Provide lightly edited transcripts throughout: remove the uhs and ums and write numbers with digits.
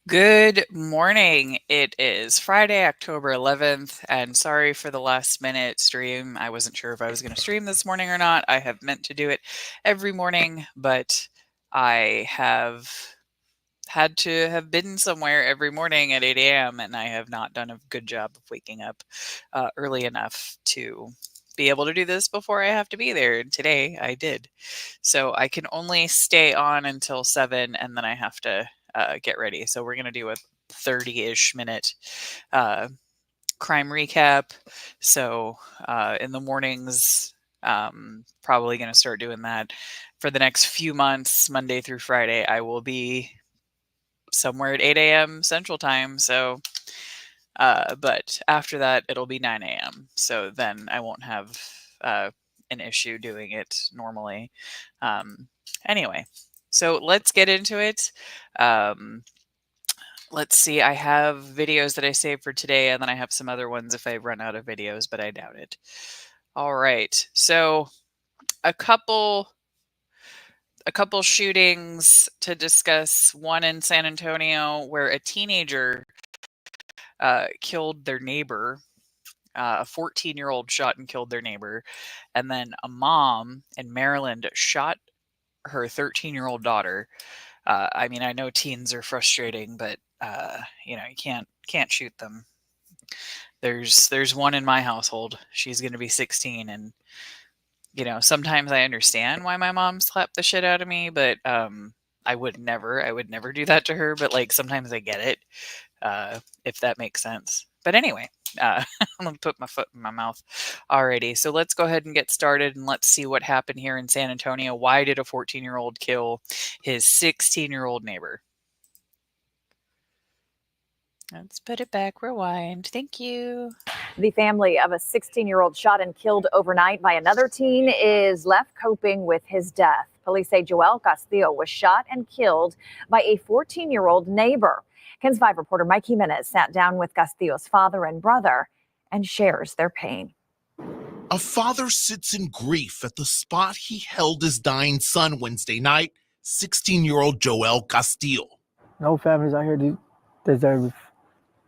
Good morning. It is Friday, October 11th, and sorry for the last minute stream. I wasn't sure if I was going to stream this morning or not. I have meant to do it every morning, but I have had to have been somewhere every morning at 8 a.m., and I have not done a good job of waking up early enough to be able to do this before I have to be there. And today I did. So I can only stay on until 7, and then I have to get ready. So we're going to do a 30-ish minute crime recap. So in the mornings, probably going to start doing that for the next few months, Monday through Friday. I will be somewhere at 8 a.m. Central Time. So, but after that, it'll be 9 a.m. So then I won't have an issue doing it normally. Anyway, so let's get into it. Let's see. I have videos that I saved for today, and then I have some other ones if I run out of videos, but I doubt it. All right. So a couple shootings to discuss. One in San Antonio where a teenager killed their neighbor. A 14-year-old shot and killed their neighbor. And then a mom in Maryland shot her 13-year-old daughter. I mean, I know teens are frustrating, but you can't shoot them. There's one in my household. She's going to be 16, and sometimes I understand why my mom slapped the shit out of me, but I would never do that to her. But like sometimes I get it, if that makes sense. But anyway, I'm gonna put my foot in my mouth. Alrighty, so let's go ahead and get started, and let's see what happened here in San Antonio. Why did a 14-year-old kill his 16-year-old neighbor? Let's put it back, rewind. Thank you. The family of a 16-year-old shot and killed overnight by another teen is left coping with his death. Police say Joel Castillo was shot and killed by a 14-year-old neighbor. KENS 5 reporter Mike Jimenez sat down with Castillo's father and brother and shares their pain. A father sits in grief at the spot he held his dying son Wednesday night, 16-year-old Joel Castillo. No families out here deserve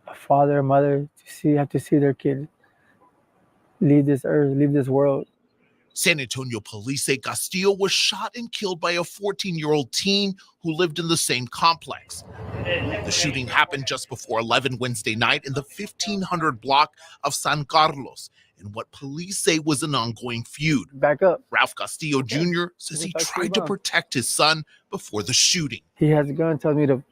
a father or mother have to see their kid leave this earth, leave this world. San Antonio police say Castillo was shot and killed by a 14-year-old teen who lived in the same complex. The shooting happened just before 11 Wednesday night in the 1500 block of San Carlos, in what police say was an ongoing feud. Back up. Ralph Castillo Jr. says he tried to protect his son before the shooting. He has a gun, tells me to,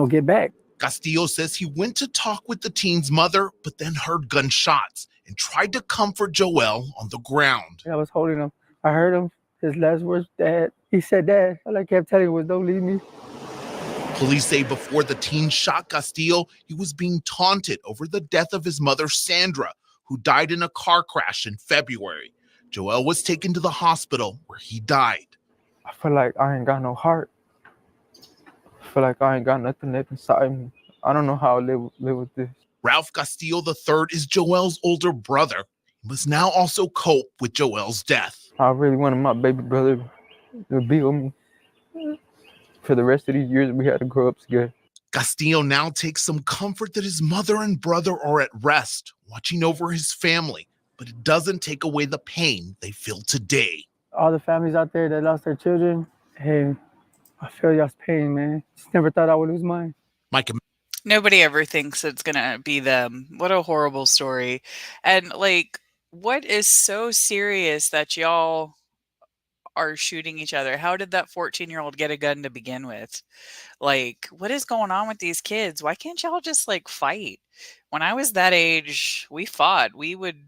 get back. Castillo says he went to talk with the teen's mother, but then heard gunshots and tried to comfort Joel on the ground. I was holding him. I heard him. His last words, Dad. He said, Dad. All I kept telling him was, don't leave me. Police say before the teen shot Castillo, he was being taunted over the death of his mother, Sandra, who died in a car crash in February. Joel was taken to the hospital where he died. I feel like I ain't got no heart. I feel like I ain't got nothing left inside me. I don't know how I live with this. Ralph Castillo III is Joel's older brother. He must now also cope with Joel's death. I really wanted my baby brother to be with me for the rest of these years we had to grow up together. Castillo now takes some comfort that his mother and brother are at rest, watching over his family, but it doesn't take away the pain they feel today. All the families out there that lost their children, hey, I feel y'all's pain, man. Just never thought I would lose mine. Mike. Nobody ever thinks it's going to be them. What a horrible story. And like, What is so serious that y'all are shooting each other? How did that 14-year-old get a gun to begin with? Like, what is going on with these kids? Why can't y'all just like fight? When I was that age, we fought. We would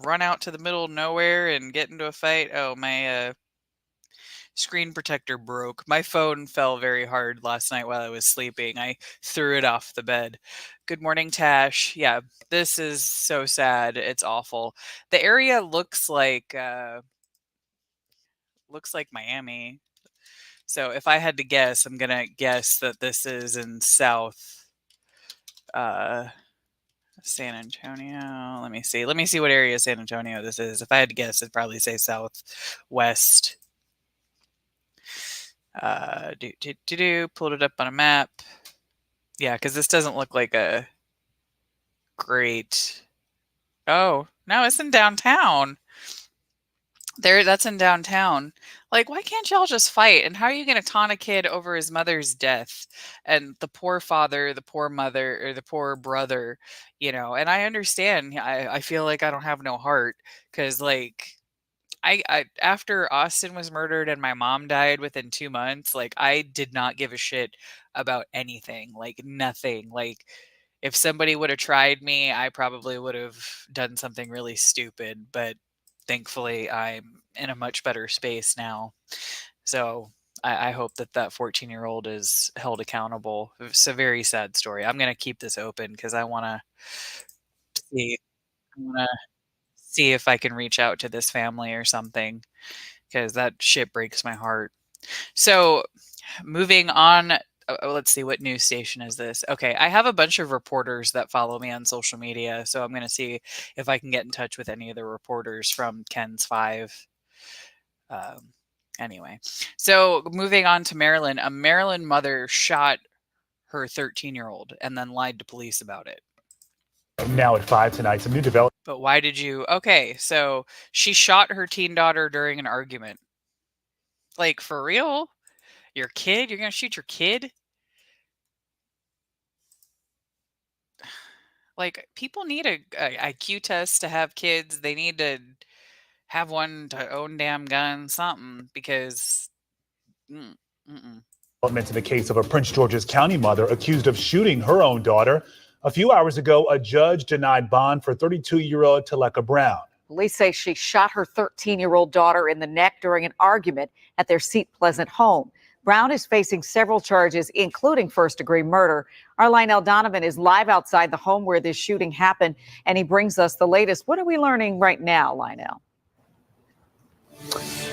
run out to the middle of nowhere and get into a fight. Oh, my screen protector broke. My phone fell very hard last night while I was sleeping. I threw it off the bed. Good morning, Tash. Yeah, this is so sad. It's awful. The area looks like Miami. So if I had to guess, I'm gonna guess that this is in South uh San Antonio. Let me see. Let me see what area of San Antonio this is. If I had to guess, I'd probably say southwest. Pulled it up on a map. Yeah, because this doesn't look like a great. Oh no, it's in downtown. That's in downtown. Like, why can't y'all just fight? And how are you going to taunt a kid over his mother's death and the poor father, the poor mother, or the poor brother? And I understand. I feel like I don't have no heart because, like, I after Austin was murdered and my mom died within 2 months, like, I did not give a shit about anything, like nothing. Like, if somebody would have tried me, I probably would have done something really stupid. But thankfully, I'm in a much better space now. So I hope that 14-year-old is held accountable. It's a very sad story. I'm gonna keep this open because see. I want to see if I can reach out to this family or something because that shit breaks my heart. So, moving on. Let's see, what news station is this? Okay, I have a bunch of reporters that follow me on social media, so I'm going to see if I can get in touch with any of the reporters from Ken's 5. Um, anyway, so moving on to Maryland. A Maryland mother shot her 13-year-old and then lied to police about it. Now at 5 tonight, some new development. But why did you? Okay, so she shot her teen daughter during an argument. Like, for real? Your kid? You're going to shoot your kid? Like, people need a IQ test to have kids. They need to have one to own damn gun, something, because mm-mm. Development in the case of a Prince George's County mother accused of shooting her own daughter. A few hours ago, a judge denied bond for 32-year-old Taleka Brown. Police say she shot her 13-year-old daughter in the neck during an argument at their Seat Pleasant home. Brown is facing several charges, including first-degree murder. Our Lionel Donovan is live outside the home where this shooting happened, and he brings us the latest. What are we learning right now, Lionel?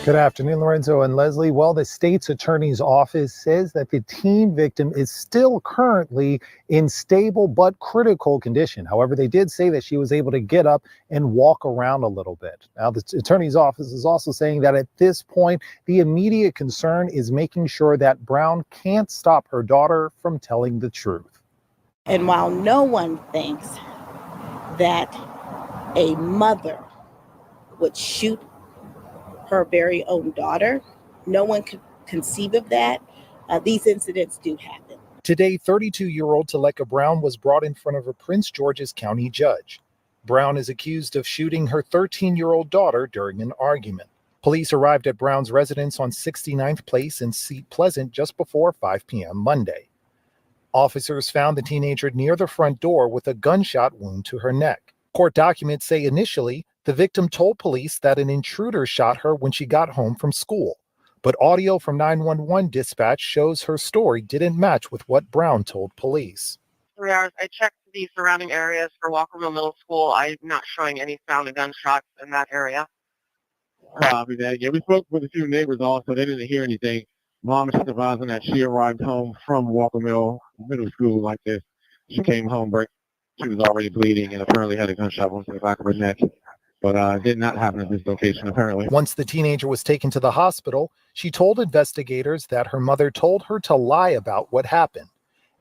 Good afternoon, Lorenzo and Leslie. Well, the state's attorney's office says that the teen victim is still currently in stable but critical condition. However, they did say that she was able to get up and walk around a little bit. Now, the attorney's office is also saying that at this point, the immediate concern is making sure that Brown can't stop her daughter from telling the truth. And while no one thinks that a mother would shoot her very own daughter, no one could conceive of that. These incidents do happen. Today, 32-year-old Taleka Brown was brought in front of a Prince George's County judge. Brown is accused of shooting her 13-year-old daughter during an argument. Police arrived at Brown's residence on 69th Place in Seat Pleasant just before 5 p.m. Monday. Officers found the teenager near the front door with a gunshot wound to her neck. Court documents say initially, the victim told police that an intruder shot her when she got home from school. But audio from 911 dispatch shows her story didn't match with what Brown told police. 3 hours, I checked the surrounding areas for Walkerville Middle School. I'm not showing any sound of gunshots in that area. Yeah, we spoke with a few neighbors also. They didn't hear anything. Mom is advising that she arrived home from Walkerville Middle School like this. She came home, she was already bleeding and apparently had a gunshot wound to the back of her neck. But it did not happen at this location, apparently. Once the teenager was taken to the hospital, she told investigators that her mother told her to lie about what happened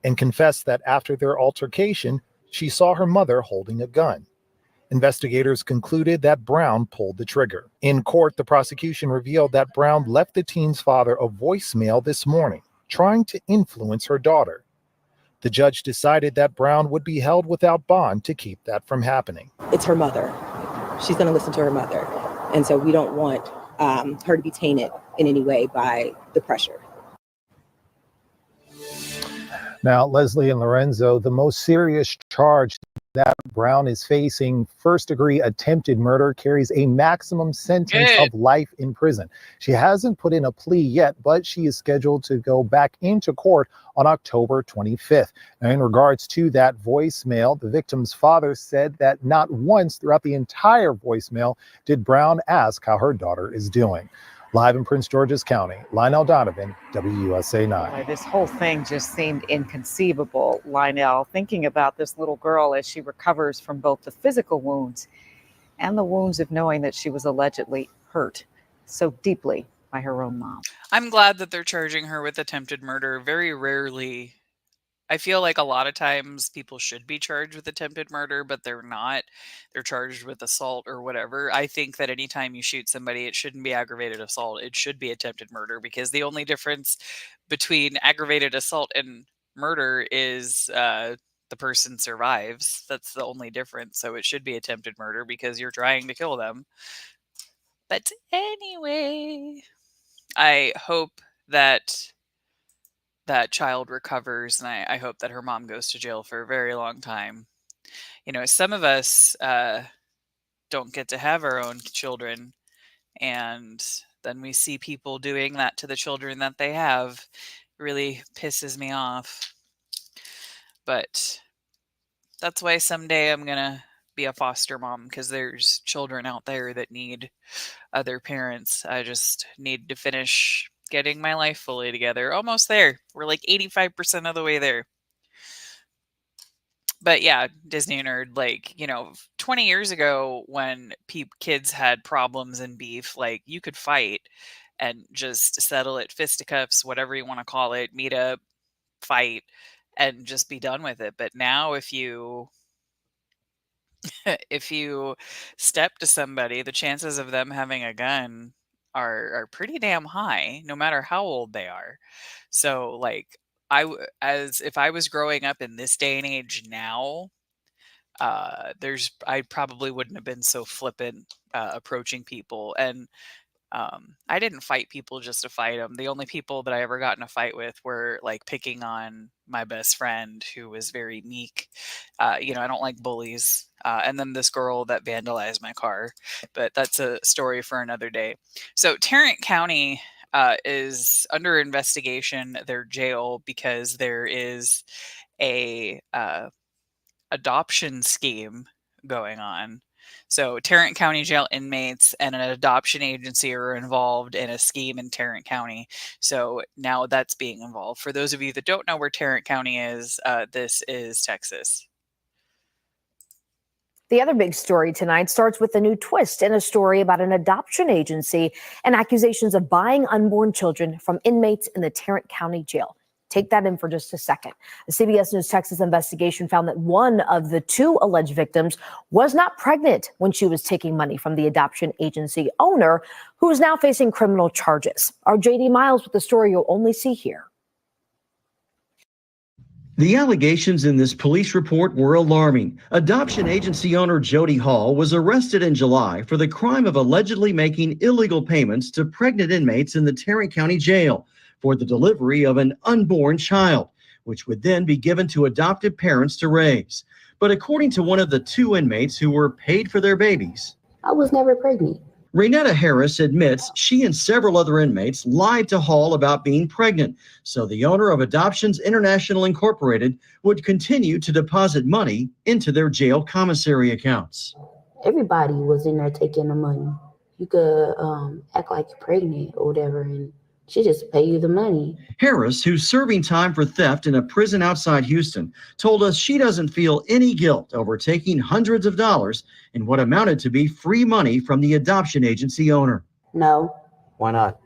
and confessed that after their altercation, she saw her mother holding a gun. Investigators concluded that Brown pulled the trigger. In court, the prosecution revealed that Brown left the teen's father a voicemail this morning, trying to influence her daughter. The judge decided that Brown would be held without bond to keep that from happening. It's her mother. she's going to listen to her mother. And so we don't want her to be tainted in any way by the pressure. Now, Leslie and Lorenzo, the most serious charge that Brown is facing, first-degree attempted murder, carries a maximum sentence of life in prison. She hasn't put in a plea yet, but she is scheduled to go back into court on October 25th. Now, in regards to that voicemail, the victim's father said that not once throughout the entire voicemail did Brown ask how her daughter is doing. Live in Prince George's County, Lionel Donovan, WUSA 9. This whole thing just seemed inconceivable, Lionel, thinking about this little girl as she recovers from both the physical wounds and the wounds of knowing that she was allegedly hurt so deeply by her own mom. I'm glad that they're charging her with attempted murder. Very rarely, I feel like a lot of times people should be charged with attempted murder, but they're not. They're charged with assault or whatever. I think that anytime you shoot somebody, it shouldn't be aggravated assault. It should be attempted murder, because the only difference between aggravated assault and murder is the person survives. That's the only difference. So it should be attempted murder because you're trying to kill them. But anyway, I hope that that child recovers, and I hope that her mom goes to jail for a very long time. You know, some of us don't get to have our own children, and then we see people doing that to the children that they have. It really pisses me off. But that's why someday I'm gonna be a foster mom, because there's children out there that need other parents. I just need to finish getting my life fully together. Almost there. We're like 85% of the way there. But yeah, Disney nerd, like, 20 years ago when kids had problems and beef, like, you could fight and just settle it, fisticuffs, whatever you want to call it, meet up, fight, and just be done with it. But now if you step to somebody, the chances of them having a gun are pretty damn high, no matter how old they are. So, like, as if I was growing up in this day and age now, I probably wouldn't have been so flippant approaching people. And I didn't fight people just to fight them. The only people that I ever got in a fight with were like picking on my best friend, who was very meek. I don't like bullies. And then this girl that vandalized my car. But that's a story for another day. So Tarrant County is under investigation, their jail, because there is a adoption scheme going on. So Tarrant County Jail inmates and an adoption agency are involved in a scheme in Tarrant County. So now that's being involved. For those of you that don't know where Tarrant County is, this is Texas. The other big story tonight starts with a new twist in a story about an adoption agency and accusations of buying unborn children from inmates in the Tarrant County Jail. Take that in for just a second. The CBS News Texas investigation found that one of the two alleged victims was not pregnant when she was taking money from the adoption agency owner, who is now facing criminal charges. Our JD Miles with the story you'll only see here. The allegations in this police report were alarming. Adoption agency owner Jody Hall was arrested in July for the crime of allegedly making illegal payments to pregnant inmates in the Tarrant County Jail for the delivery of an unborn child, which would then be given to adoptive parents to raise. But according to one of the two inmates who were paid for their babies, I was never pregnant. Renetta Harris admits she and several other inmates lied to Hall about being pregnant, so the owner of Adoptions International Incorporated would continue to deposit money into their jail commissary accounts. Everybody was in there taking the money. You could act like you're pregnant or whatever, and she just pay you the money. Harris, who's serving time for theft in a prison outside Houston, told us she doesn't feel any guilt over taking hundreds of dollars in what amounted to be free money from the adoption agency owner. No. Why not?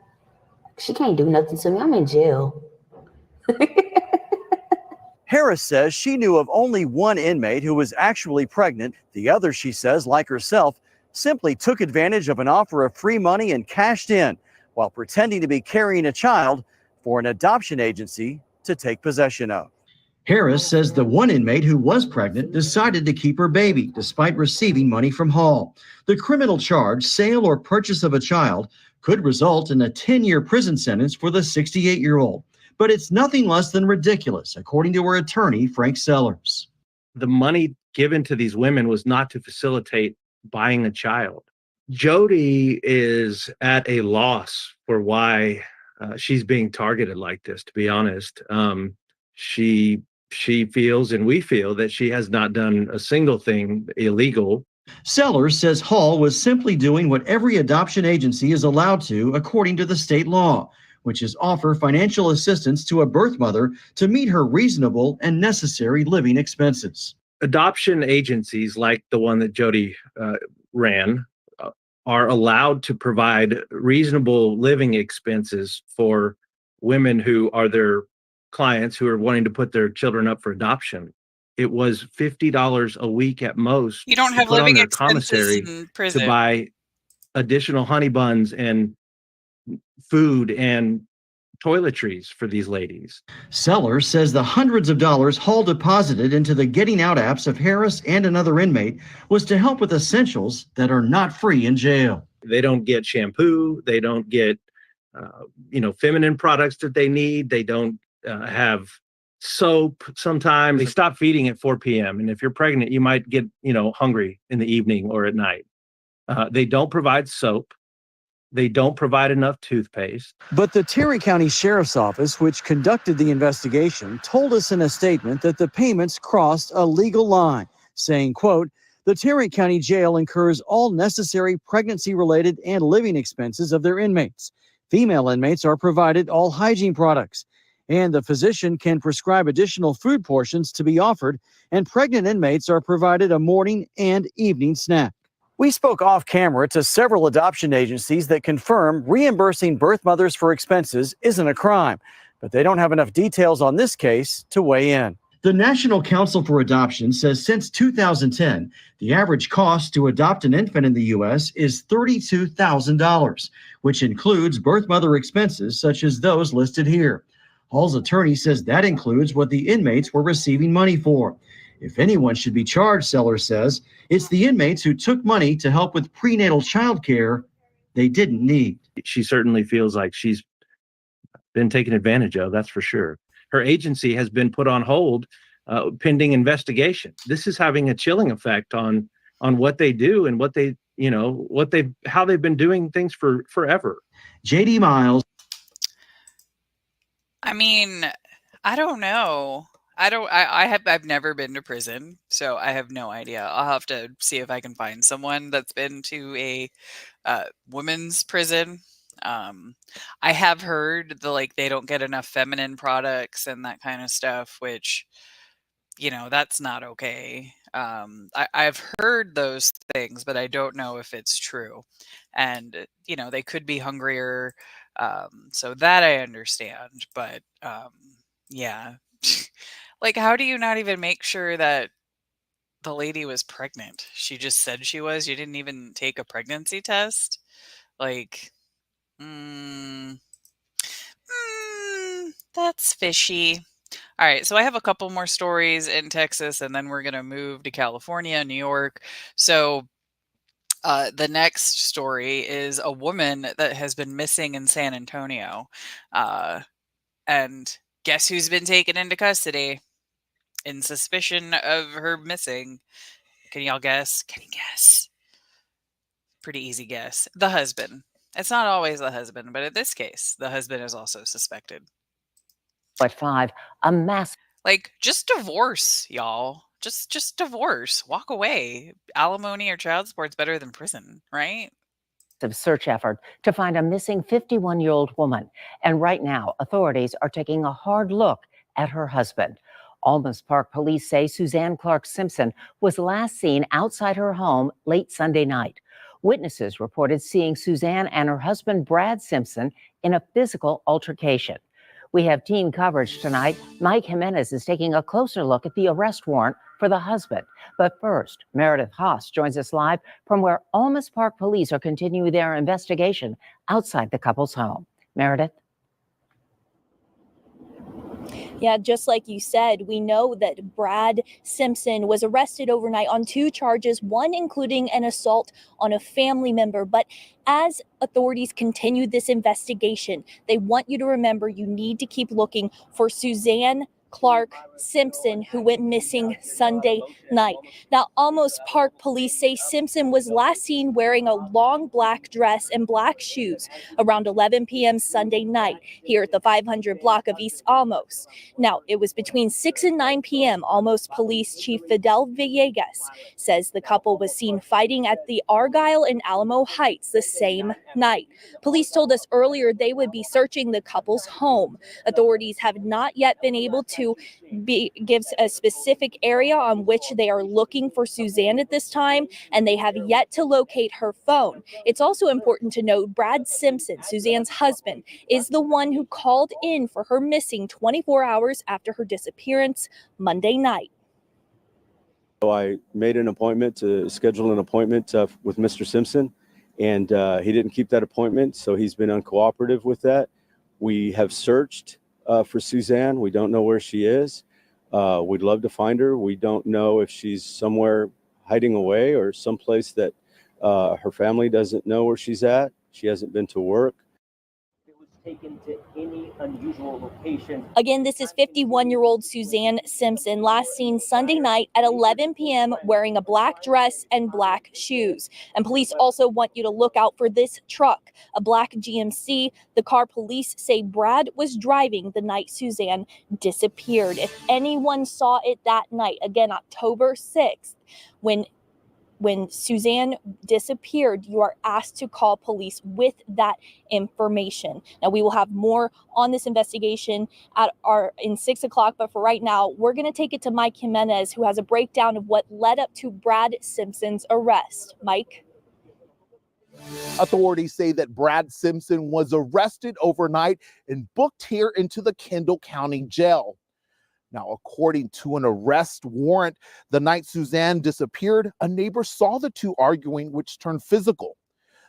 She can't do nothing to me. I'm in jail. Harris says she knew of only one inmate who was actually pregnant. The other, she says, like herself, simply took advantage of an offer of free money and cashed in, while pretending to be carrying a child for an adoption agency to take possession of. Harris says the one inmate who was pregnant decided to keep her baby despite receiving money from Hall. The criminal charge, sale or purchase of a child, could result in a 10-year prison sentence for the 68-year-old. But it's nothing less than ridiculous, according to her attorney, Frank Sellers. The money given to these women was not to facilitate buying a child. Jody is at a loss for why she's being targeted like this, to be honest. She feels, and we feel, that she has not done a single thing illegal. Sellers says Hall was simply doing what every adoption agency is allowed to according to the state law, which is offer financial assistance to a birth mother to meet her reasonable and necessary living expenses. Adoption agencies like the one that Jody ran are allowed to provide reasonable living expenses for women who are their clients who are wanting to put their children up for adoption. It was $50 a week at most. You don't to have put on living their expenses commissary in prison. to buy additional honey buns and food and toiletries for these ladies. Sellers says the hundreds of dollars Hall deposited into the Getting Out apps of Harris and another inmate was to help with essentials that are not free in jail. They don't get shampoo. They don't get, feminine products that they need. They don't have soap. Sometimes they stop feeding at 4 p.m. And if you're pregnant, you might get, hungry in the evening or at night. They don't provide soap. They don't provide enough toothpaste. But the Terry County Sheriff's Office, which conducted the investigation, told us in a statement that the payments crossed a legal line, saying, quote, "The Terry County Jail incurs all necessary pregnancy-related and living expenses of their inmates. Female inmates are provided all hygiene products, and the physician can prescribe additional food portions to be offered, and pregnant inmates are provided a morning and evening snack." We spoke off camera to several adoption agencies that confirm reimbursing birth mothers for expenses isn't a crime, but they don't have enough details on this case to weigh in. The National Council for Adoption says since 2010, the average cost to adopt an infant in the U.S. is $32,000, which includes birth mother expenses such as those listed here. Hall's attorney says that includes what the inmates were receiving money for. If anyone should be charged, Sellers says, it's the inmates who took money to help with prenatal child care they didn't need. She certainly feels like she's been taken advantage of, that's for sure. Her agency has been put on hold pending investigation. This is having a chilling effect on what they do and what they, how they've been doing things for forever. J.D. Miles. I mean, I don't know. I've never been to prison, so I have no idea. I'll have to see if I can find someone that's been to a women's prison. I have heard they don't get enough feminine products and that kind of stuff, which, that's not okay. I've heard those things, but I don't know if it's true. And, they could be hungrier. So that I understand, but yeah. How do you not even make sure that the lady was pregnant? She just said she was. You didn't even take a pregnancy test? That's fishy. All right, so I have a couple more stories in Texas, and then we're going to move to California, New York. So the next story is a woman that has been missing in San Antonio. And guess who's been taken into custody in suspicion of her missing? Can y'all guess? Can you guess? Pretty easy guess. The husband. It's not always the husband, but in this case, the husband is also suspected. At 5, a mass. Just divorce, y'all. Just divorce. Walk away. Alimony or child support's better than prison, right? Search effort to find a missing 51-year-old woman. And right now, authorities are taking a hard look at her husband. Almas Park police say Suzanne Clark Simpson was last seen outside her home late Sunday night. Witnesses reported seeing Suzanne and her husband, Brad Simpson, in a physical altercation. We have teen coverage tonight. Mike Jimenez is taking a closer look at the arrest warrant for the husband. But first, Meredith Haas joins us live from where Almas Park police are continuing their investigation outside the couple's home. Meredith? Yeah, just like you said, we know that Brad Simpson was arrested overnight on 2 charges, one including an assault on a family member. But as authorities continue this investigation, they want you to remember you need to keep looking for Suzanne Clark Simpson, who went missing Sunday night. Now, Almost Park police say Simpson was last seen wearing a long black dress and black shoes around 11 p.m. Sunday night here at the 500 block of East Almos. Now, it was between 6 and 9 p.m. Almos Police Chief Fidel Villegas says the couple was seen fighting at the Argyle and Alamo Heights the same night. Police told us earlier they would be searching the couple's home. Authorities have not yet been able to give a specific area on which they are looking for Suzanne at this time, and they have yet to locate her phone. It's also important to note Brad Simpson, Suzanne's husband, is the one who called in for her missing 24 hours after her disappearance Monday night. So I made an appointment to schedule an appointment with Mr. Simpson, and he didn't keep that appointment, so he's been uncooperative with that. We have searched for Suzanne. We don't know where she is. We'd love to find her. We don't know if she's somewhere hiding away or someplace that her family doesn't know where she's at. She hasn't been to work. Taken to any unusual location. Again, this is 51-year-old Suzanne Simpson, last seen Sunday night at 11 p.m. wearing a black dress and black shoes. And police also want you to look out for this truck, a black GMC. The car police say Brad was driving the night Suzanne disappeared. If anyone saw it that night, again, October 6th, when Suzanne disappeared, you are asked to call police with that information. Now, we will have more on this investigation in 6 o'clock, but for right now, we're going to take it to Mike Jimenez, who has a breakdown of what led up to Brad Simpson's arrest. Mike? Authorities say that Brad Simpson was arrested overnight and booked here into the Kendall County Jail. Now, according to an arrest warrant, the night Suzanne disappeared, a neighbor saw the two arguing, which turned physical.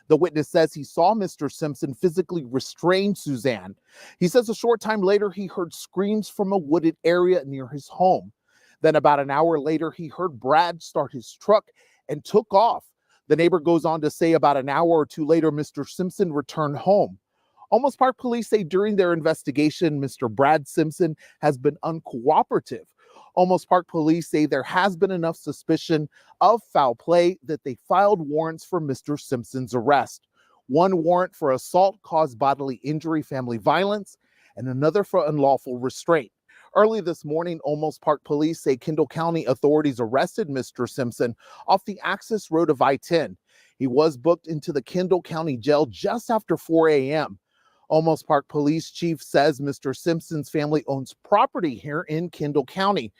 The witness says he saw Mr. Simpson physically restrain Suzanne. He says a short time later, he heard screams from a wooded area near his home. Then about an hour later, he heard Brad start his truck and took off. The neighbor goes on to say about an hour or two later, Mr. Simpson returned home. Almost Park police say during their investigation, Mr. Brad Simpson has been uncooperative. Almost Park police say there has been enough suspicion of foul play that they filed warrants for Mr. Simpson's arrest. One warrant for assault, caused bodily injury, family violence, and another for unlawful restraint. Early this morning, Almost Park police say Kendall County authorities arrested Mr. Simpson off the access road of I-10. He was booked into the Kendall County Jail just after 4 a.m. Almost Park Police Chief says Mr. Simpson's family owns property here in Kendall County.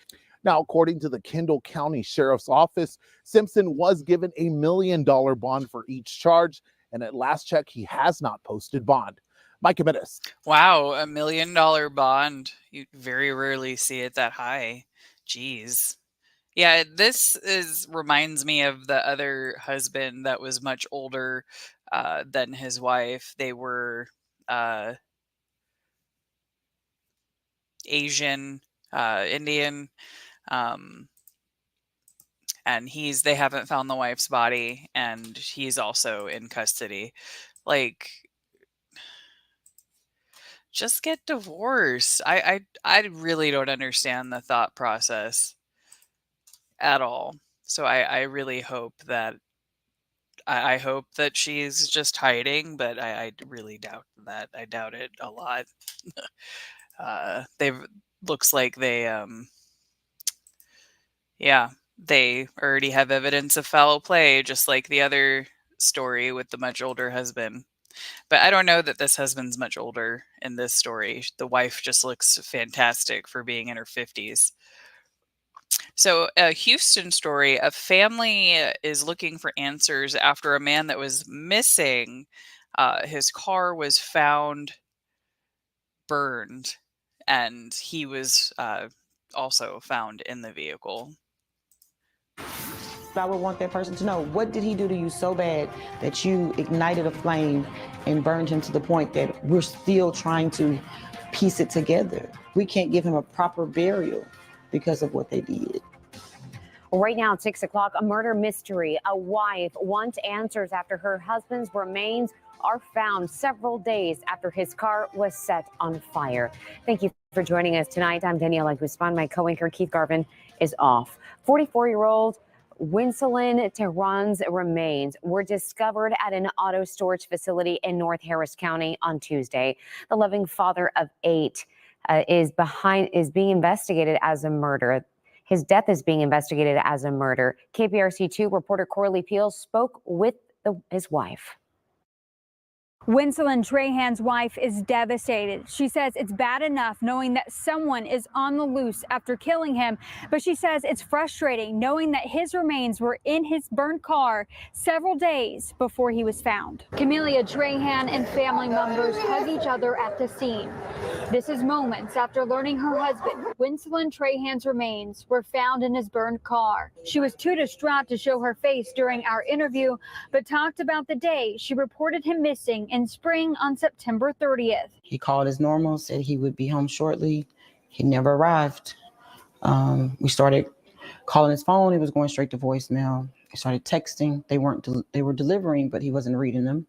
Now, according to the Kendall County Sheriff's Office, Simpson was given $1 million bond for each charge, and at last check, he has not posted bond. Mike Jimenez. Wow, $1 million bond. You very rarely see it that high. Jeez. Yeah, this reminds me of the other husband that was much older than his wife. They were Asian, Indian, and they haven't found the wife's body, and he's also in custody. Like, just get divorced. I really don't understand the thought process at all. So I really hope that I hope that she's just hiding, but I really doubt that. I doubt it a lot. Looks like they already have evidence of foul play, just like the other story with the much older husband. But I don't know that this husband's much older in this story. The wife just looks fantastic for being in her 50s. So a Houston story, a family is looking for answers after a man that was missing. His car was found burned, and he was also found in the vehicle. I would want that person to know, what did he do to you so bad that you ignited a flame and burned him to the point that we're still trying to piece it together. We can't give him a proper burial because of what they did. Right now at 6 o'clock, a murder mystery. A wife wants answers after her husband's remains are found several days after his car was set on fire. Thank you for joining us tonight. I'm Daniela Guzman. My co-anchor Keith Garvin is off. 44-year-old Wincelin Tehran's remains were discovered at an auto storage facility in North Harris County on Tuesday. The loving father of 8 is being investigated as a murder. His death is being investigated as a murder. KPRC2 reporter Corley Peel spoke with his wife. Wincelin Trahan's wife is devastated. She says it's bad enough knowing that someone is on the loose after killing him, but she says it's frustrating knowing that his remains were in his burned car several days before he was found. Camelia Trahan and family members hug each other at the scene. This is moments after learning her husband, Wincelin Trahan's remains, were found in his burned car. She was too distraught to show her face during our interview, but talked about the day she reported him missing in spring on September 30th. He called as normal, said he would be home shortly. He never arrived. We started calling his phone. He was going straight to voicemail. We started texting. They were delivering, but he wasn't reading them.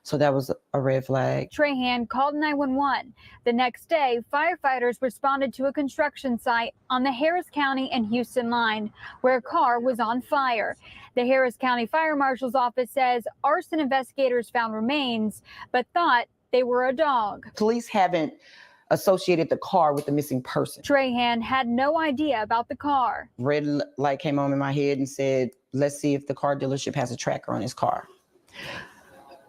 So that was a red flag. Trahan called 911. The next day, firefighters responded to a construction site on the Harris County and Houston line where a car was on fire. The Harris County Fire Marshal's office says arson investigators found remains, but thought they were a dog. Police haven't associated the car with the missing person. Trahan had no idea about the car. Red light came on in my head and said, let's see if the car dealership has a tracker on his car.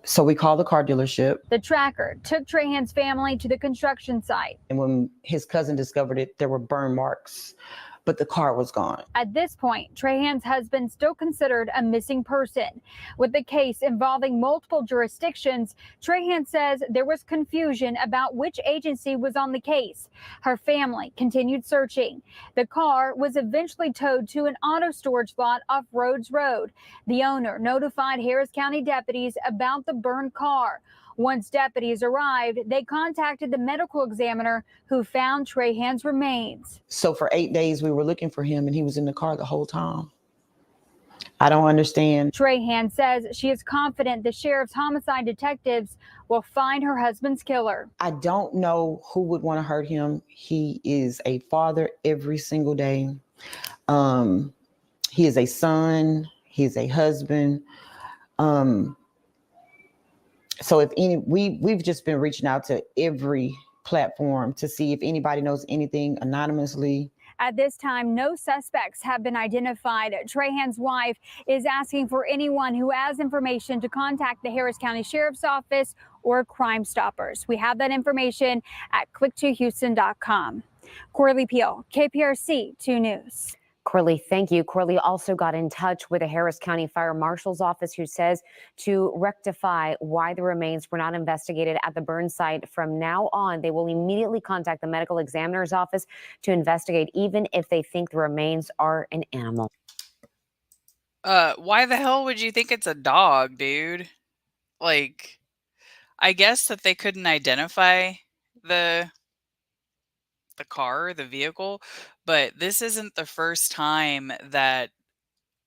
So we called the car dealership. The tracker took Trahan's family to the construction site. And when his cousin discovered it, there were burn marks, but the car was gone. At this point, Trahan's husband still considered a missing person. With the case involving multiple jurisdictions, Trahan says there was confusion about which agency was on the case. Her family continued searching. The car was eventually towed to an auto storage lot off Rhodes Road. The owner notified Harris County deputies about the burned car. Once deputies arrived, they contacted the medical examiner who found Trahan's remains. So for 8 days, we were looking for him and he was in the car the whole time. I don't understand. Trahan says she is confident the sheriff's homicide detectives will find her husband's killer. I don't know who would want to hurt him. He is a father every single day. He is a son. He is a husband. So if we've just been reaching out to every platform to see if anybody knows anything anonymously. At this time, no suspects have been identified. Trahan's wife is asking for anyone who has information to contact the Harris County Sheriff's Office or Crime Stoppers. We have that information at click2houston.com. Corley Peel, KPRC 2 News. Corley, thank you. Corley also got in touch with the Harris County Fire Marshal's office, who says to rectify why the remains were not investigated at the burn site from now on, they will immediately contact the medical examiner's office to investigate, even if they think the remains are an animal. Why the hell would you think it's a dog, dude? Like, I guess that they couldn't identify the car, the vehicle, but this isn't the first time that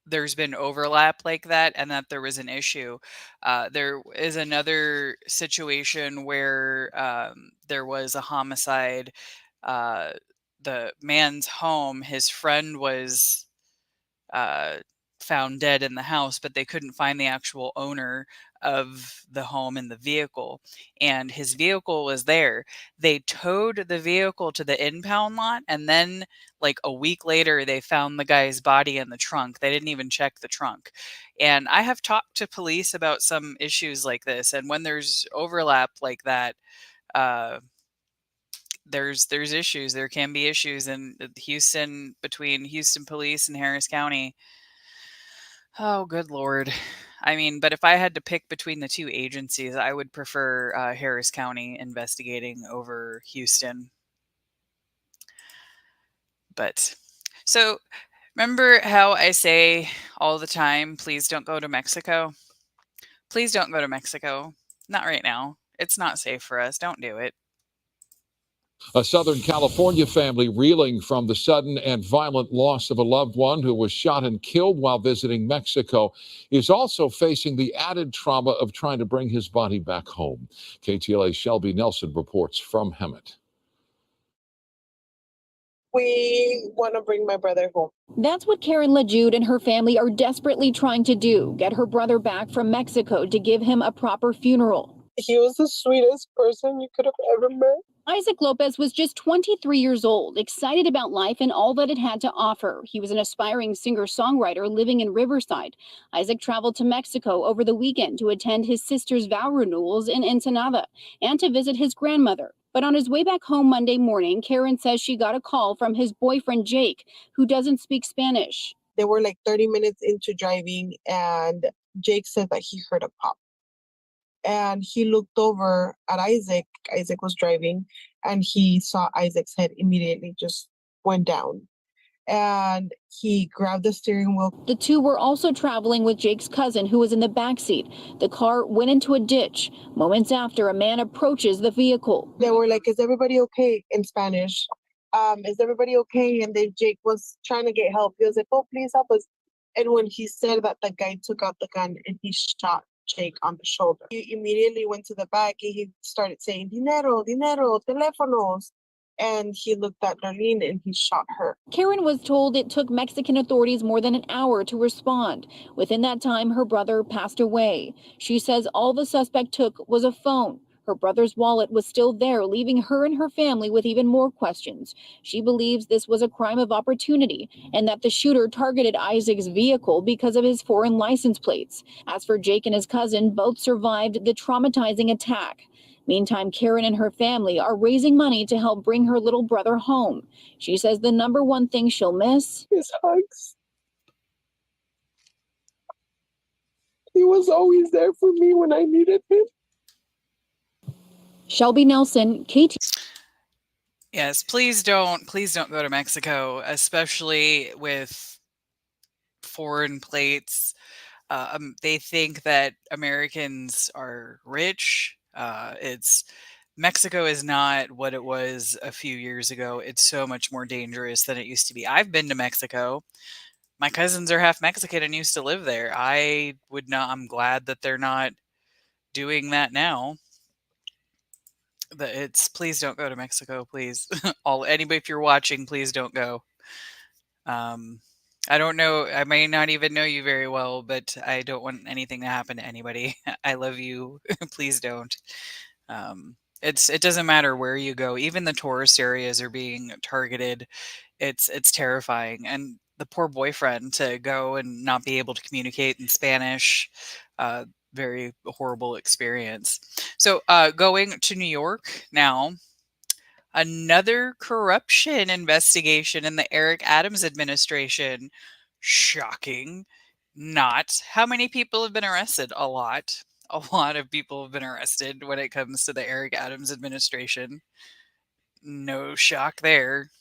there's been overlap like that and that there was an issue. There is another situation where there was a homicide. The man's home, his friend was found dead in the house, but they couldn't find the actual owner of the home and the vehicle, and his vehicle was there. They towed the vehicle to the impound lot, and then like a week later they found the guy's body in the trunk. They didn't even check the trunk. And I have talked to police about some issues like this, and when there's overlap like that, there's issues. There can be issues in Houston, between Houston police and Harris County. Oh, good Lord. I mean, but if I had to pick between the two agencies, I would prefer Harris County investigating over Houston. But so remember how I say all the time, please don't go to Mexico? Please don't go to Mexico. Not right now. It's not safe for us. Don't do it. A Southern California family reeling from the sudden and violent loss of a loved one who was shot and killed while visiting Mexico is also facing the added trauma of trying to bring his body back home. KTLA's Shelby Nelson reports from Hemet. We want to bring my brother home. That's what Karen LaJude and her family are desperately trying to do, get her brother back from Mexico to give him a proper funeral. He was the sweetest person you could have ever met. Isaac Lopez was just 23 years old, excited about life and all that it had to offer. He was an aspiring singer-songwriter living in Riverside. Isaac traveled to Mexico over the weekend to attend his sister's vow renewals in Ensenada and to visit his grandmother. But on his way back home Monday morning, Karen says she got a call from his boyfriend, Jake, who doesn't speak Spanish. They were like 30 minutes into driving, and Jake said that he heard a pop. And he looked over at Isaac. Isaac was driving, and he saw Isaac's head immediately just went down. And he grabbed the steering wheel. The two were also traveling with Jake's cousin, who was in the backseat. The car went into a ditch. Moments after, a man approaches the vehicle. They were like, "Is everybody okay?" in Spanish. Is everybody okay? And then Jake was trying to get help. He was like, "Oh, please help us." And when he said that, the guy took out the gun and he shot Jake on the shoulder. He immediately went to the back and he started saying, "Dinero, dinero, teléfonos." And he looked at Darlene and he shot her. Karen was told it took Mexican authorities more than an hour to respond. Within that time, her brother passed away. She says all the suspect took was a phone. Her brother's wallet was still there, leaving her and her family with even more questions. She believes this was a crime of opportunity and that the shooter targeted Isaac's vehicle because of his foreign license plates. As for Jake and his cousin, both survived the traumatizing attack. Meantime, Karen and her family are raising money to help bring her little brother home. She says the number one thing she'll miss is hugs. He was always there for me when I needed him. Shelby Nelson, KT. Yes, please don't go to Mexico, especially with foreign plates. They think that Americans are rich. Mexico is not what it was a few years ago. It's so much more dangerous than it used to be. I've been to Mexico. My cousins are half Mexican and used to live there. I'm glad that they're not doing that now. Please don't go to Mexico, please. Anybody, if you're watching, please don't go. I don't know. I may not even know you very well, but I don't want anything to happen to anybody. I love you. Please don't. It doesn't matter where you go. Even the tourist areas are being targeted. It's terrifying. And the poor boyfriend to go and not be able to communicate in Spanish. Very horrible experience. So going to New York now. Another corruption investigation in the Eric Adams administration. Shocking. Not. How many people have been arrested? A lot. A lot of people have been arrested when it comes to the Eric Adams administration. No shock there.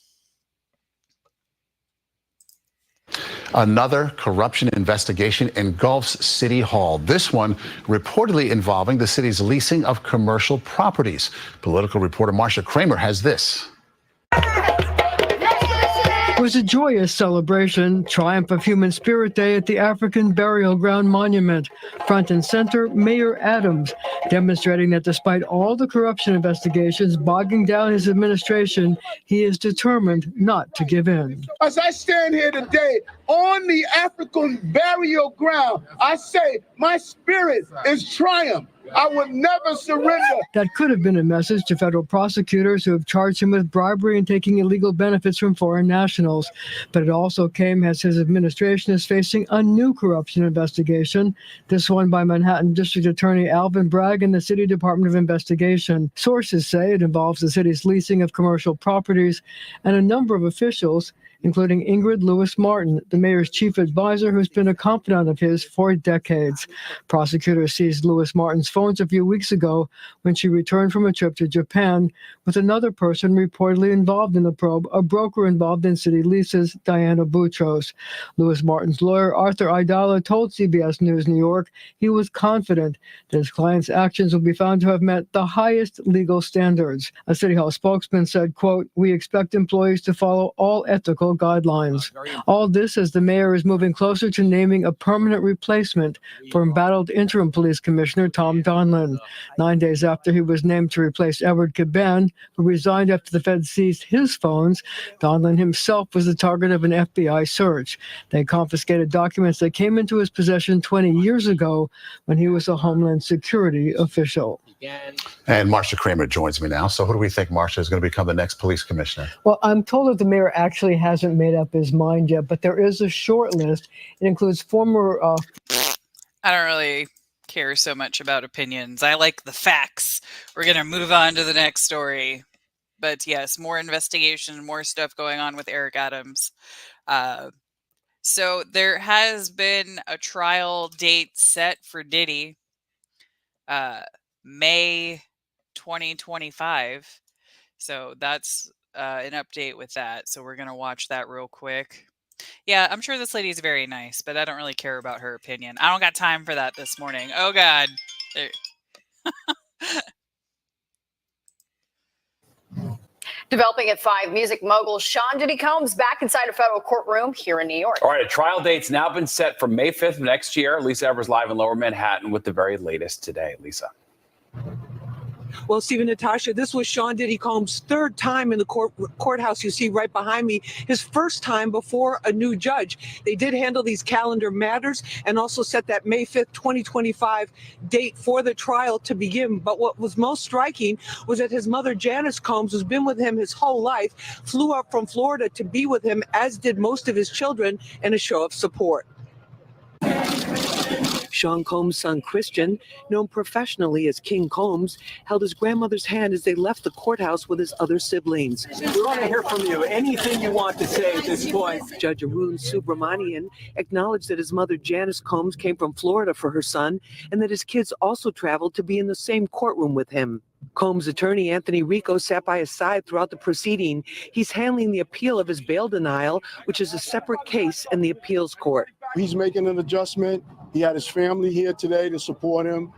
Another corruption investigation engulfs City Hall. This one reportedly involving the city's leasing of commercial properties. Political reporter Marsha Kramer has this. It was a joyous celebration, Triumph of Human Spirit Day at the African Burial Ground Monument. Front and center, Mayor Adams, demonstrating that despite all the corruption investigations bogging down his administration, he is determined not to give in. As I stand here today on the African burial ground, I say my spirit is triumph. I will never surrender. That could have been a message to federal prosecutors who have charged him with bribery and taking illegal benefits from foreign nationals. But it also came as his administration is facing a new corruption investigation, this one by Manhattan District Attorney Alvin Bragg and the City Department of Investigation. Sources say it involves the city's leasing of commercial properties, and a number of officials, including Ingrid Lewis Martin, the mayor's chief advisor who's been a confidant of his for decades. Prosecutors seized Lewis Martin's phones a few weeks ago when she returned from a trip to Japan with another person reportedly involved in the probe, a broker involved in city leases, Diana Boutros. Lewis Martin's lawyer, Arthur Aidala, told CBS News New York he was confident that his client's actions will be found to have met the highest legal standards. A City Hall spokesman said, quote, "We expect employees to follow all ethical guidelines." All this as the mayor is moving closer to naming a permanent replacement for embattled interim police commissioner Tom Donlin. 9 days after he was named to replace Edward Caban, who resigned after the Fed seized his phones, Donlin himself was the target of an FBI search. They confiscated documents that came into his possession 20 years ago when he was a Homeland Security official. And Marsha Kramer joins me now. So who do we think, Marsha, is going to become the next police commissioner? Well, I'm told that the mayor actually hasn't made up his mind yet, but there is a short list. It includes former... I don't really care so much about opinions. I like the facts. We're going to move on to the next story. But yes, more investigation, more stuff going on with Eric Adams. So there has been a trial date set for Diddy, May 2025. So that's an update with that. So we're going to watch that real quick. Yeah, I'm sure this lady's very nice, but I don't really care about her opinion. I don't got time for that this morning. Oh, God. There. Developing at 5, music mogul Sean Diddy Combs back inside a federal courtroom here in New York. All right, a trial date's now been set for May 5th of next year. Lisa Evers live in Lower Manhattan with the very latest today. Lisa. Well, Stephen, Natasha, this was Sean Diddy Combs' third time in the courthouse you see right behind me, his first time before a new judge. They did handle these calendar matters and also set that May 5th, 2025 date for the trial to begin. But what was most striking was that his mother, Janice Combs, who's been with him his whole life, flew up from Florida to be with him, as did most of his children, in a show of support. Sean Combs' son, Christian, known professionally as King Combs, held his grandmother's hand as they left the courthouse with his other siblings. We want to hear from you. Anything you want to say at this point. Judge Arun Subramanian acknowledged that his mother, Janice Combs, came from Florida for her son and that his kids also traveled to be in the same courtroom with him. Combs' attorney, Anthony Rico, sat by his side throughout the proceeding. He's handling the appeal of his bail denial, which is a separate case in the appeals court. He's making an adjustment. He had his family here today to support him.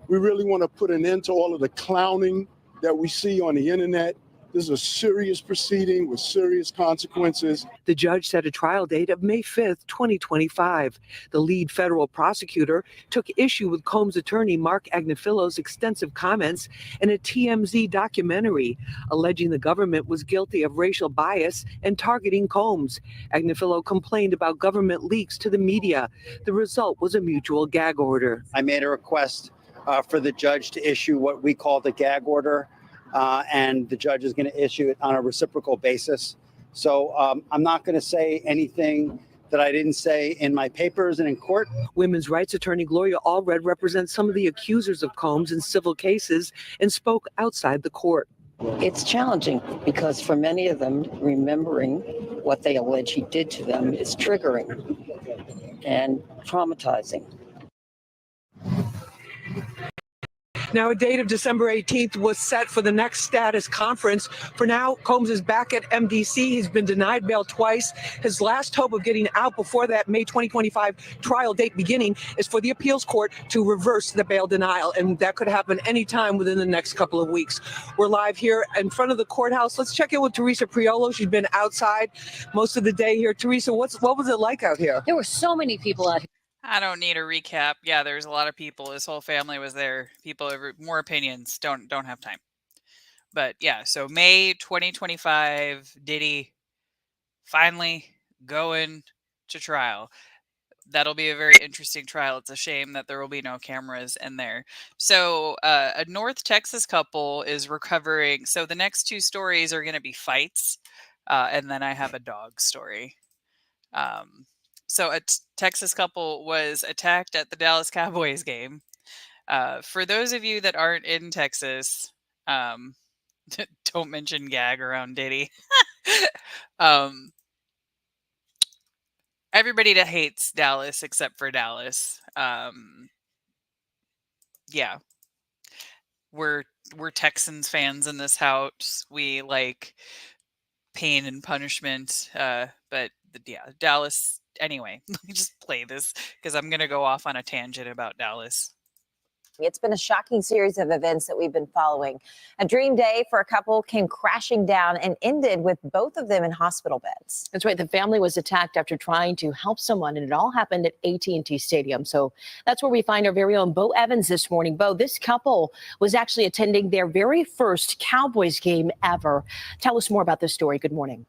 We really want to put an end to all of the clowning that we see on the internet. This is a serious proceeding with serious consequences. The judge set a trial date of May 5th, 2025. The lead federal prosecutor took issue with Combs' attorney Mark Agnifillo's extensive comments in a TMZ documentary, alleging the government was guilty of racial bias and targeting Combs. Agnifillo complained about government leaks to the media. The result was a mutual gag order. I made a request for the judge to issue what we call the gag order. And the judge is going to issue it on a reciprocal basis. So I'm not going to say anything that I didn't say in my papers and in court. Women's rights attorney Gloria Allred represents some of the accusers of Combs in civil cases and spoke outside the court. It's challenging because for many of them, remembering what they allege he did to them is triggering and traumatizing. Now, a date of December 18th was set for the next status conference. For now, Combs is back at MDC. He's been denied bail twice. His last hope of getting out before that May 2025 trial date beginning is for the appeals court to reverse the bail denial, and that could happen anytime within the next couple of weeks. We're live here in front of the courthouse. Let's check in with Teresa Priolo. She's been outside most of the day here. Teresa, what was it like out here? There were so many people out here. I don't need a recap. Yeah, there's a lot of people. His whole family was there. People have more opinions. Don't have time. But yeah, so May 2025, Diddy finally going to trial. That'll be a very interesting trial. It's a shame that there will be no cameras in there. So a North Texas couple is recovering. So the next two stories are going to be fights. And then I have a dog story. So a Texas couple was attacked at the Dallas Cowboys game. For those of you that aren't in Texas, don't mention gag around Diddy. Everybody that hates Dallas except for Dallas. Yeah. We're Texans fans in this house. We like pain and punishment. But yeah, Dallas. Anyway, let me just play this because I'm gonna go off on a tangent about Dallas. It's been a shocking series of events that we've been following. A dream day for a couple came crashing down and ended with both of them in hospital beds. That's right. The family was attacked after trying to help someone, and it all happened at AT&T Stadium. So that's where we find our very own Bo Evans this morning. Bo, this couple was actually attending their very first Cowboys game ever. Tell us more about this story. Good morning.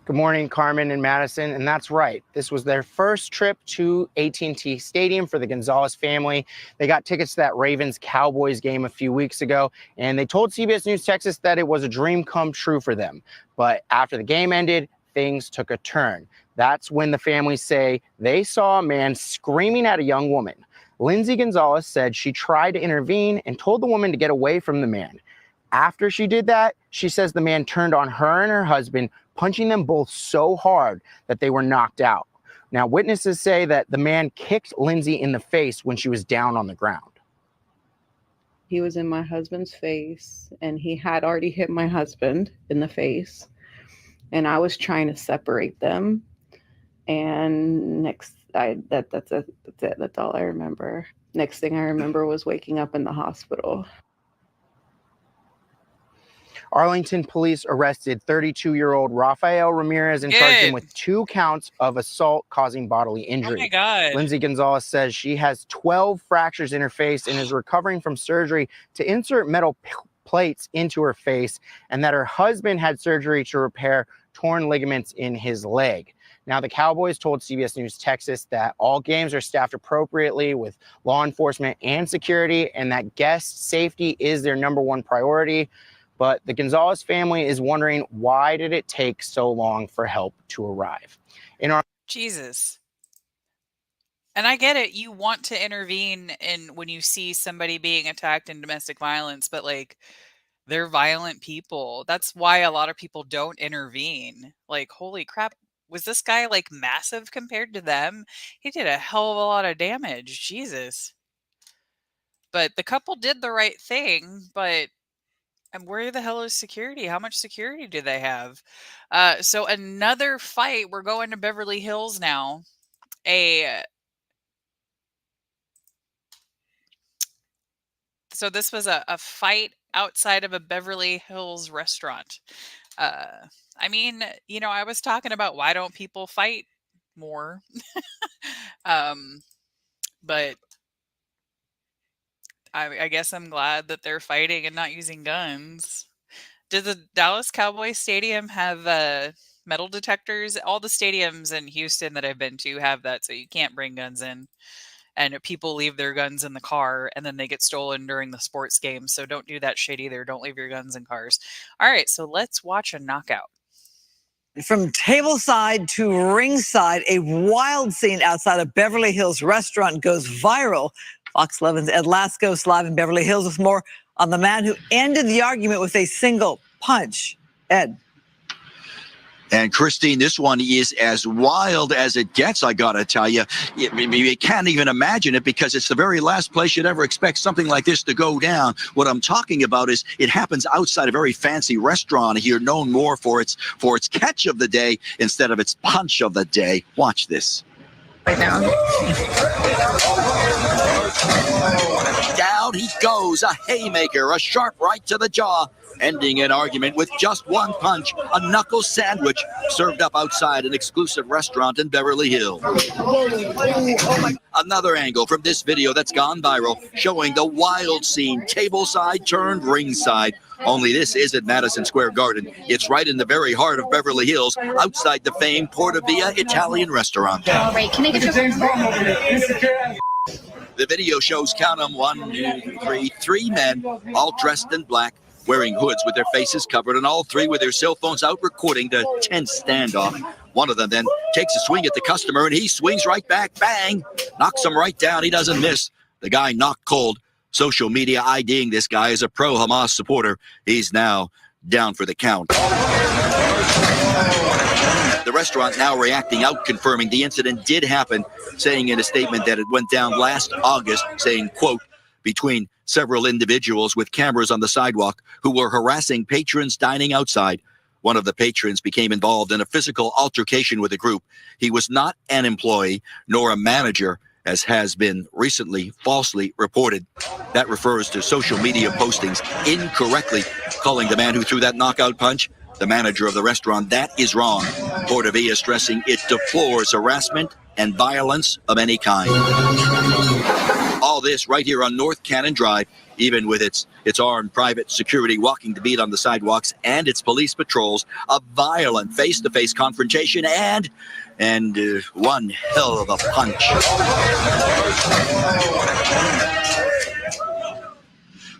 Good morning, Carmen and Madison. And that's right. This was their first trip to AT&T Stadium for the Gonzalez family. They got tickets to that Ravens-Cowboys game a few weeks ago, and they told CBS News Texas that it was a dream come true for them. But after the game ended, things took a turn. That's when the family say they saw a man screaming at a young woman. Lindsay Gonzalez said she tried to intervene and told the woman to get away from the man. After she did that, she says the man turned on her and her husband, punching them both so hard that they were knocked out. Now, witnesses say that the man kicked Lindsay in the face when she was down on the ground. He was in my husband's face, and he had already hit my husband in the face, and I was trying to separate them. And that's it. That's all I remember. Next thing I remember was waking up in the hospital. Arlington police arrested 32-year-old Rafael Ramirez and charged him with 2 counts of assault causing bodily injury. Oh my God. Lindsay Gonzalez says she has 12 fractures in her face and is recovering from surgery to insert metal plates into her face, and that her husband had surgery to repair torn ligaments in his leg. Now, the Cowboys told CBS News Texas that all games are staffed appropriately with law enforcement and security, and that guest safety is their #1 priority. But the Gonzalez family is wondering, why did it take so long for help to arrive? Jesus. And I get it. You want to intervene when you see somebody being attacked in domestic violence, but like, they're violent people. That's why a lot of people don't intervene. Like, holy crap. Was this guy like massive compared to them? He did a hell of a lot of damage. Jesus. But the couple did the right thing, but and where the hell is security? How much security do they have? So another fight. We're going to Beverly Hills now. So this was a fight outside of a Beverly Hills restaurant. I mean, I was talking about why don't people fight more? But I guess I'm glad that they're fighting and not using guns. Did the Dallas Cowboys Stadium have metal detectors? All the stadiums in Houston that I've been to have that, so you can't bring guns in. And people leave their guns in the car, and then they get stolen during the sports games. So don't do that shit either. Don't leave your guns in cars. All right, so let's watch a knockout. From tableside to ringside, a wild scene outside a Beverly Hills restaurant goes viral. Fox 11's Ed Lascos live in Beverly Hills with more on the man who ended the argument with a single punch. Ed. And Christine, this one is as wild as it gets, I gotta tell you. You can't even imagine it because it's the very last place you'd ever expect something like this to go down. What I'm talking about is it happens outside a very fancy restaurant here, known more for its catch of the day instead of its punch of the day. Watch this. Right now. Down he goes, a haymaker, a sharp right to the jaw, ending an argument with just one punch, a knuckle sandwich served up outside an exclusive restaurant in Beverly Hills. Another angle from this video that's gone viral, showing the wild scene, tableside turned ringside. Only this isn't Madison Square Garden. It's right in the very heart of Beverly Hills, outside the famed Portavia Italian restaurant. All right, can I get your... The video shows, count them, 1, 2, 3, 3 men, all dressed in black, wearing hoods with their faces covered, and all 3 with their cell phones out recording the tense standoff. One of them then takes a swing at the customer, and he swings right back, bang, knocks him right down. He doesn't miss. The guy knocked cold. Social media IDing this guy as a pro-Hamas supporter. He's now down for the count. The restaurant now reacting out, confirming the incident did happen, saying in a statement that it went down last August, saying, quote, between several individuals with cameras on the sidewalk who were harassing patrons dining outside. One of the patrons became involved in a physical altercation with the group. He was not an employee nor a manager, as has been recently falsely reported. That refers to social media postings incorrectly calling the man who threw that knockout punch the manager of the restaurant. That is wrong. Port of Via stressing it deplores harassment and violence of any kind. All this right here on North Cannon Drive, even with its armed private security walking the beat on the sidewalks and its police patrols, a violent face-to-face confrontation and one hell of a punch.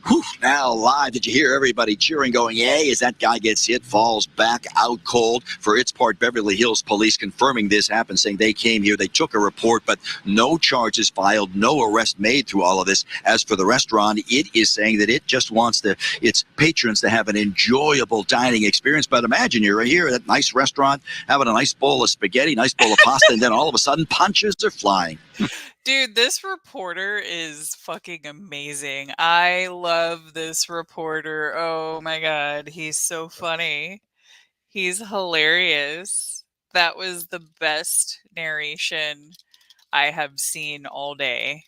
Whew, now live, did you hear everybody cheering, going, yay, as that guy gets hit, falls back out cold? For its part, Beverly Hills police confirming this happened, saying they came here, they took a report, but no charges filed, no arrest made through all of this. As for the restaurant, it is saying that it just wants its patrons to have an enjoyable dining experience. But imagine you're here at that nice restaurant, having a nice bowl of spaghetti, nice bowl of pasta, and then all of a sudden punches are flying. Dude, this reporter is fucking amazing. I love this reporter. Oh my God. He's so funny. He's hilarious. That was the best narration I have seen all day.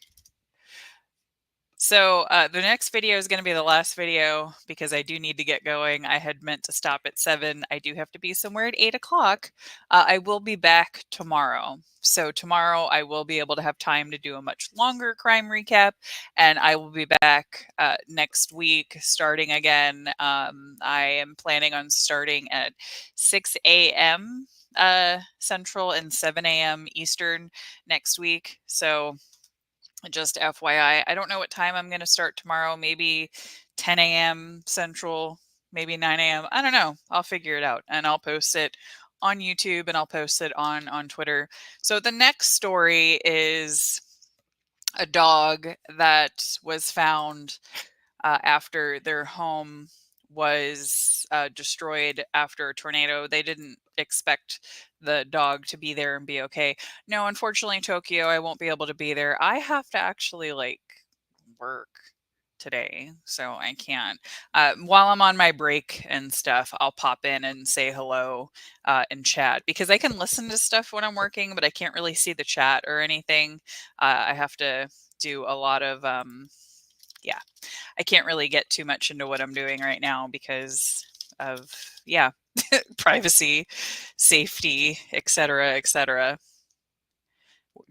So the next video is going to be the last video because I do need to get going. I had meant to stop at 7. I do have to be somewhere at 8 o'clock. I will be back tomorrow. So tomorrow I will be able to have time to do a much longer crime recap, and I will be back next week starting again. I am planning on starting at 6 a.m. Central and 7 a.m. Eastern next week. So just FYI, I don't know what time I'm going to start tomorrow. Maybe 10 a.m. Central, maybe 9 a.m. I don't know. I'll figure it out, and I'll post it on YouTube and I'll post it on Twitter. So the next story is a dog that was found after their home was destroyed after a tornado. They didn't expect the dog to be there and be okay. No, unfortunately, Tokyo, I won't be able to be there. I have to actually work today, so I can't. While I'm on my break and stuff, I'll pop in and say hello and chat, because I can listen to stuff when I'm working, but I can't really see the chat or anything. I have to do a lot of yeah, I can't really get too much into what I'm doing right now because of, privacy, safety, etc., etc.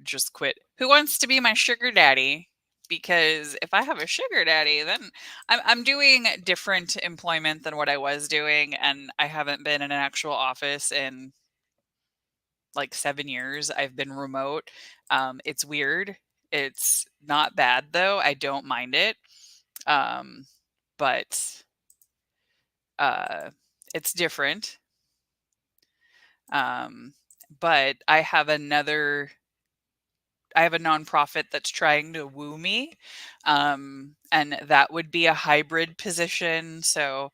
Just quit. Who wants to be my sugar daddy? Because if I have a sugar daddy, then I'm doing different employment than what I was doing, and I haven't been in an actual office in 7 years. I've been remote. It's weird. It's not bad though. I don't mind it. But it's different. But I have a nonprofit that's trying to woo me. And that would be a hybrid position. So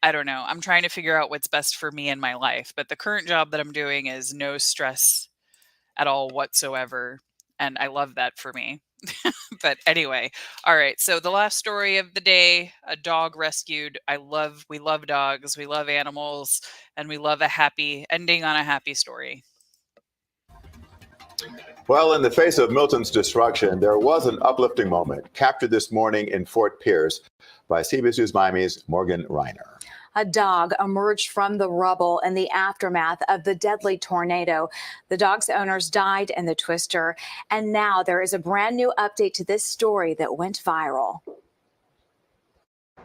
I don't know. I'm trying to figure out what's best for me in my life. But the current job that I'm doing is no stress at all whatsoever. And I love that for me. But anyway, all right. So the last story of the day, a dog rescued. We love dogs. We love animals, and we love a happy ending on a happy story. Well, in the face of Milton's destruction, there was an uplifting moment captured this morning in Fort Pierce by CBS News Miami's Morgan Reiner. A dog emerged from the rubble in the aftermath of the deadly tornado. The dog's owners died in the twister, and now there is a brand new update to this story that went viral.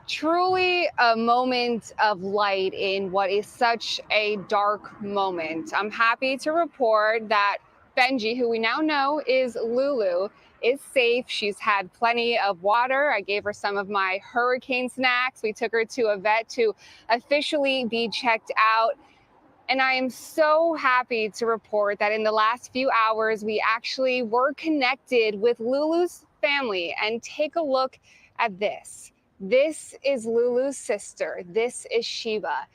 Truly a moment of light in what is such a dark moment. I'm happy to report that Benji, who we now know is Lulu, is safe. She's had plenty of water. I gave her some of my hurricane snacks. We took her to a vet to officially be checked out. And I am so happy to report that in the last few hours, we actually were connected with Lulu's family. And take a look at this. This is Lulu's sister. This is Sheba.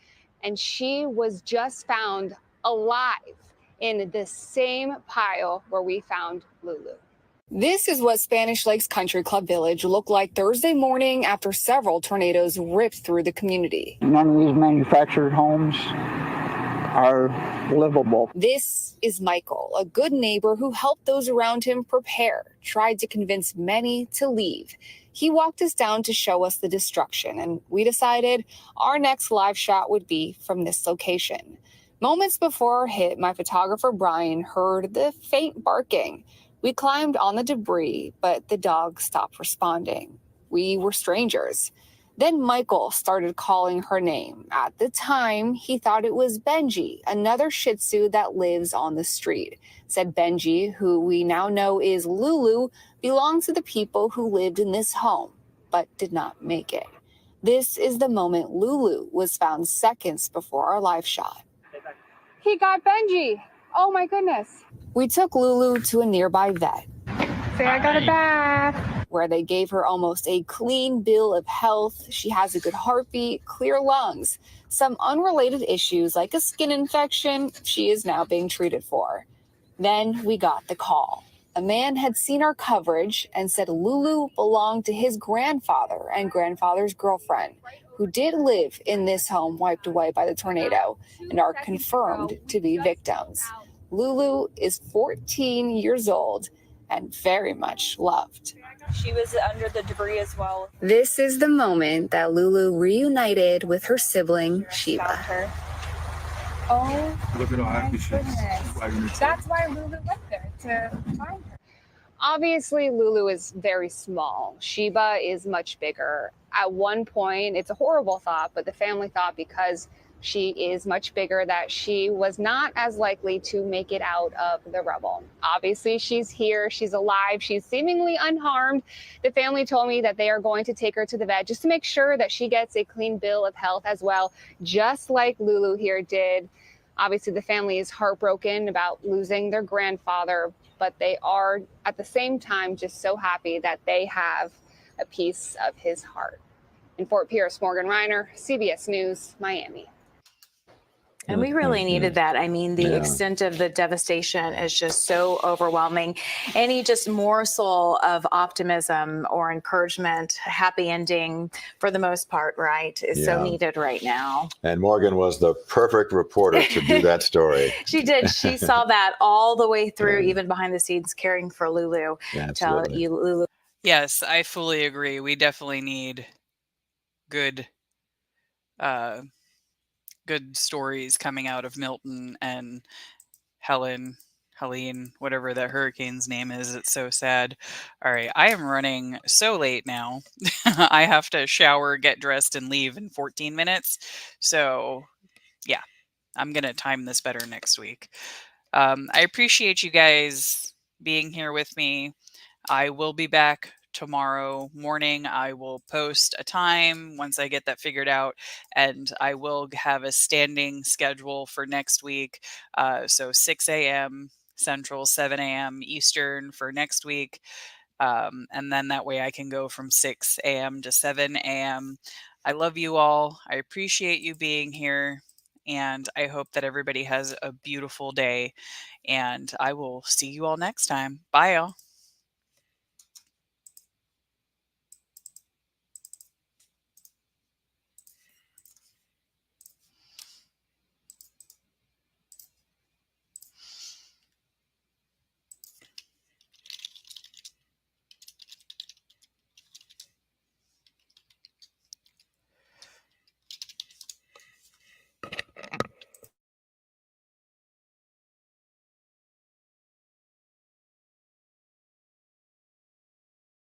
And she was just found alive in the same pile where we found Lulu. This is what Spanish Lakes Country Club Village looked like Thursday morning after several tornadoes ripped through the community. None of these manufactured homes are livable. This is Michael, a good neighbor who helped those around him prepare, tried to convince many to leave. He walked us down to show us the destruction, and we decided our next live shot would be from this location. Moments before our hit, my photographer Brian heard the faint barking. We climbed on the debris, but the dog stopped responding. We were strangers. Then Michael started calling her name. At the time, he thought it was Benji, another Shih Tzu that lives on the street. Said Benji, who we now know is Lulu, belongs to the people who lived in this home, but did not make it. This is the moment Lulu was found seconds before our live shot. He got Benji. Oh my goodness. We took Lulu to a nearby vet. Say I got a bath. Where they gave her almost a clean bill of health. She has a good heartbeat, clear lungs, some unrelated issues like a skin infection she is now being treated for. Then we got the call. A man had seen our coverage and said Lulu belonged to his grandfather and grandfather's girlfriend, who did live in this home wiped away by the tornado and are confirmed to be victims. Lulu is 14 years old and very much loved. She was under the debris as well. This is the moment that Lulu reunited with her sibling, Sheba. Oh, Look at how happy she is. goodness. That's why Lulu went there, to find her. Obviously, Lulu is very small. Sheba is much bigger. At one point, it's a horrible thought, but the family thought because she is much bigger that she was not as likely to make it out of the rubble. Obviously, she's here, she's alive, she's seemingly unharmed. The family told me that they are going to take her to the vet just to make sure that she gets a clean bill of health as well, just like Lulu here did. Obviously, the family is heartbroken about losing their grandfather, but they are at the same time just so happy that they have a piece of his heart. In Fort Pierce, Morgan Reiner, CBS News, Miami. And we really needed that. I mean, the extent of the devastation is just so overwhelming. Any just morsel of optimism or encouragement, happy ending for the most part, right, is so needed right now. And Morgan was the perfect reporter to do that story. She did. She saw that all the way through, even behind the scenes, caring for Lulu. Tell you, Lulu. Yes, I fully agree. We definitely need good stories coming out of Milton and Helene, whatever that hurricane's name is. It's so sad. All right, I am running so late now. I have to shower, get dressed, and leave in 14 minutes. So, yeah, I'm going to time this better next week. I appreciate you guys being here with me. I will be back tomorrow morning. I will post a time once I get that figured out, and I will have a standing schedule for next week. So 6 a.m. Central, 7 a.m. Eastern for next week. And then that way I can go from 6 a.m. to 7 a.m. I love you all. I appreciate you being here. And I hope that everybody has a beautiful day. And I will see you all next time. Bye, y'all.